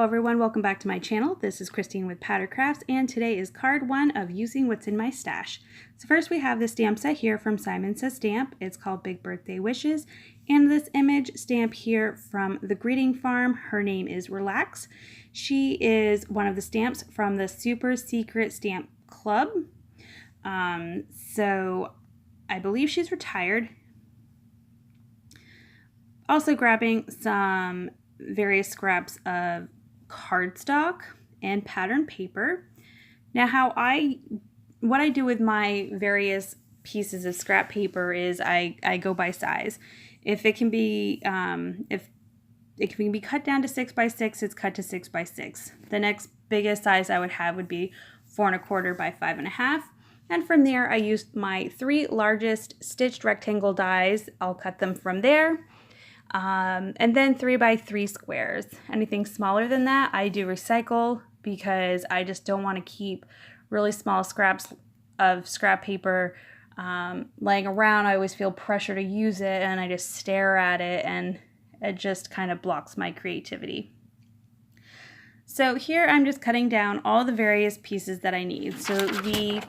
everyone, welcome back to my channel. This is Christine with Patter Crafts, and today is card 1 of using what's in my stash. So first we have this stamp set here from Simon Says Stamp. It's called Big Birthday Wishes, and this image stamp here from the Greeting Farm. Her name is Relax. She is one of the stamps from the Super Secret Stamp Club. So I believe she's retired. Also grabbing some various scraps of cardstock and pattern paper. Now what I do with my various pieces of scrap paper is I go by size. If it can be cut down to 6 by 6, it's cut to 6 by 6. The next biggest size I would have would be 4 1/4 by 5 1/2. And from there I used my 3 largest stitched rectangle dies. I'll cut them from there. And then 3 by 3 squares. Anything smaller than that, I do recycle because I just don't want to keep really small scraps of scrap paper laying around. I always feel pressure to use it and I just stare at it and it just kind of blocks my creativity. So here I'm just cutting down all the various pieces that I need. So the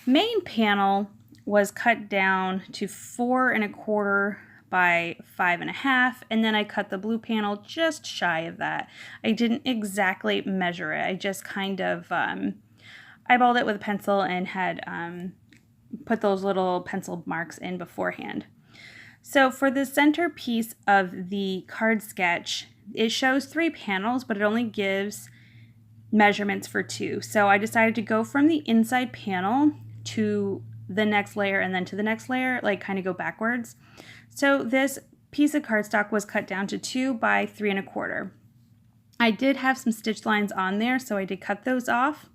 main panel was cut down to 4 1/4 by 5 1/2, and then I cut the blue panel just shy of that. I didn't exactly measure it. I just kind of eyeballed it with a pencil and had put those little pencil marks in beforehand. So for the center piece of the card sketch, it shows 3 panels, but it only gives measurements for 2. So I decided to go from the inside panel to the next layer and then to the next layer, like kind of go backwards. So this piece of cardstock was cut down to 2 by 3 1/4. I did have some stitch lines on there, so I did cut those off.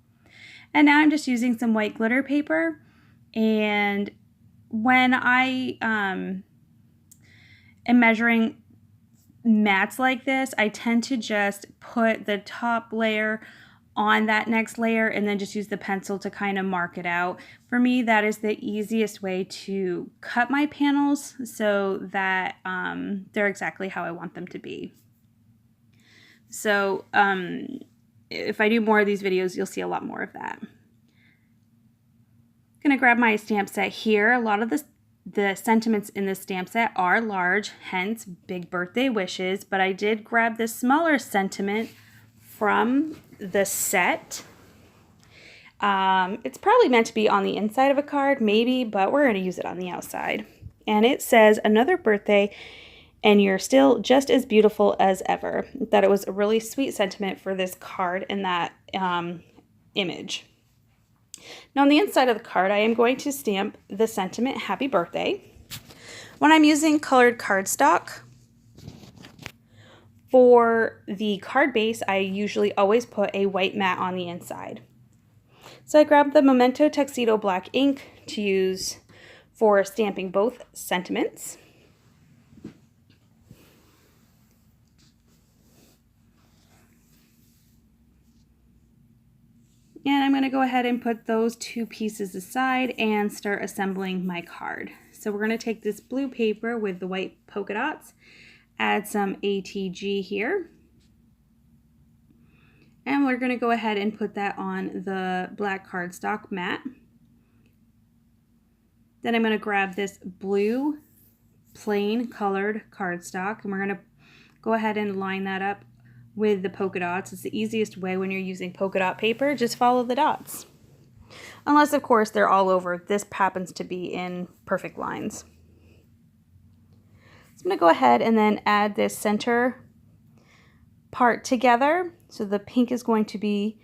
And now I'm just using some white glitter paper. And when I am measuring mats like this, I tend to just put the top layer on that next layer and then just use the pencil to kind of mark it out. For me, that is the easiest way to cut my panels so that they're exactly how I want them to be. So if I do more of these videos, you'll see a lot more of that. I'm gonna grab my stamp set here. A lot of the sentiments in this stamp set are large, hence Big Birthday Wishes, but I did grab this smaller sentiment from the set. It's probably meant to be on the inside of a card, maybe, but we're going to use it on the outside. And it says, "Another birthday, and you're still just as beautiful as ever." I thought it was a really sweet sentiment for this card in that image. Now on the inside of the card, I am going to stamp the sentiment, "Happy Birthday." When I'm using colored cardstock, for the card base, I usually always put a white mat on the inside. So I grabbed the Memento Tuxedo black ink to use for stamping both sentiments. And I'm going to go ahead and put those 2 pieces aside and start assembling my card. So we're going to take this blue paper with the white polka dots, add some ATG here, and we're going to go ahead and put that on the black cardstock mat. Then I'm going to grab this blue plain colored cardstock and we're going to go ahead and line that up with the polka dots. It's the easiest way when you're using polka dot paper, just follow the dots. Unless of course they're all over. This happens to be in perfect lines. I'm going to go ahead and then add this center part together. So the pink is going to be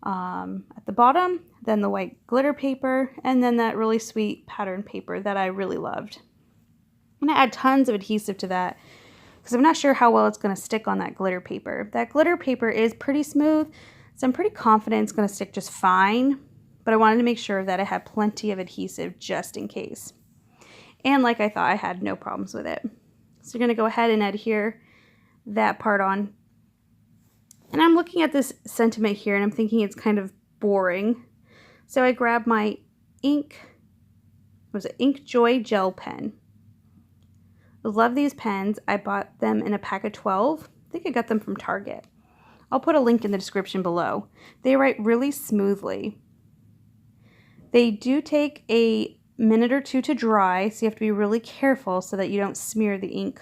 at the bottom, then the white glitter paper, and then that really sweet pattern paper that I really loved. I'm going to add tons of adhesive to that because I'm not sure how well it's going to stick on that glitter paper. That glitter paper is pretty smooth, so I'm pretty confident it's going to stick just fine, but I wanted to make sure that I had plenty of adhesive just in case. And like I thought, I had no problems with it. So you're going to go ahead and adhere that part on. And I'm looking at this sentiment here and I'm thinking it's kind of boring. So I grabbed my Ink Joy gel pen. I love these pens. I bought them in a pack of 12. I think I got them from Target. I'll put a link in the description below. They write really smoothly. They do take a minute or two to dry, so you have to be really careful so that you don't smear the ink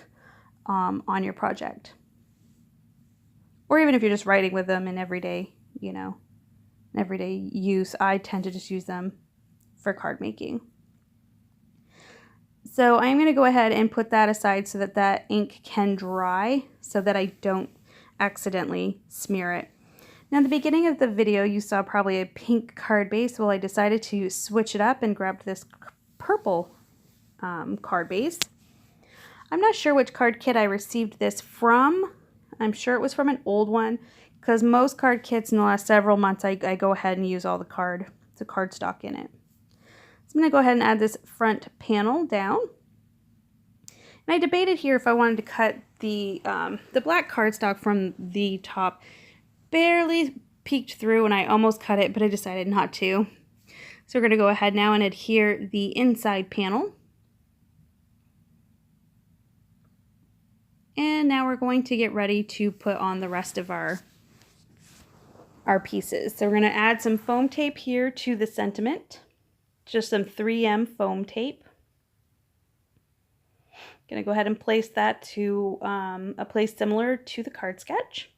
on your project. Or even if you're just writing with them in everyday, everyday use, I tend to just use them for card making. So I'm going to go ahead and put that aside so that that ink can dry so that I don't accidentally smear it. Now, in the beginning of the video, you saw probably a pink card base. Well, I decided to switch it up and grabbed this purple card base. I'm not sure which card kit I received this from. I'm sure it was from an old one because most card kits in the last several months, I go ahead and use all the cardstock in it. So I'm going to go ahead and add this front panel down. And I debated here if I wanted to cut the black cardstock from the top. Barely peeked through and I almost cut it, but I decided not to. So we're going to go ahead now and adhere the inside panel. And now we're going to get ready to put on the rest of our pieces. So we're going to add some foam tape here to the sentiment. Just some 3M foam tape. Going to go ahead and place that to a place similar to the card sketch.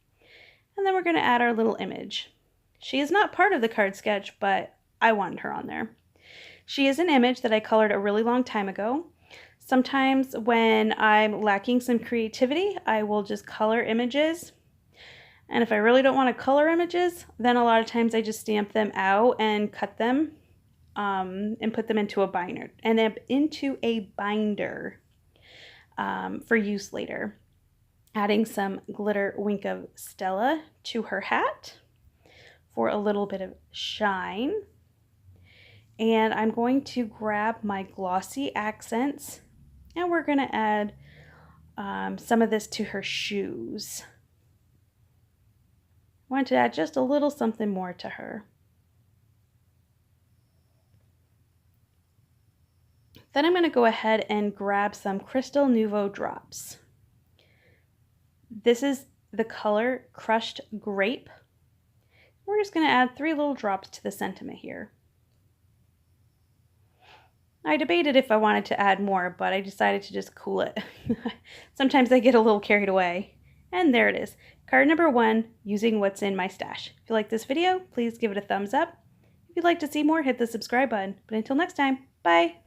And then we're going to add our little image. She is not part of the card sketch, but I wanted her on there. She is an image that I colored a really long time ago. Sometimes when I'm lacking some creativity, I will just color images. And if I really don't want to color images, then a lot of times I just stamp them out and cut them and put them into a binder. For use later. Adding some glitter Wink of Stella to her hat for a little bit of shine. And I'm going to grab my glossy accents and we're going to add some of this to her shoes. I want to add just a little something more to her. Then I'm going to go ahead and grab some Crystal Nouveau drops. This is the color Crushed Grape. We're just going to add 3 little drops to the sentiment here. I debated if I wanted to add more, but I decided to just cool it. Sometimes I get a little carried away. And there it is. Card number 1, using what's in my stash. If you like this video, please give it a thumbs up. If you'd like to see more, hit the subscribe button. But until next time, bye!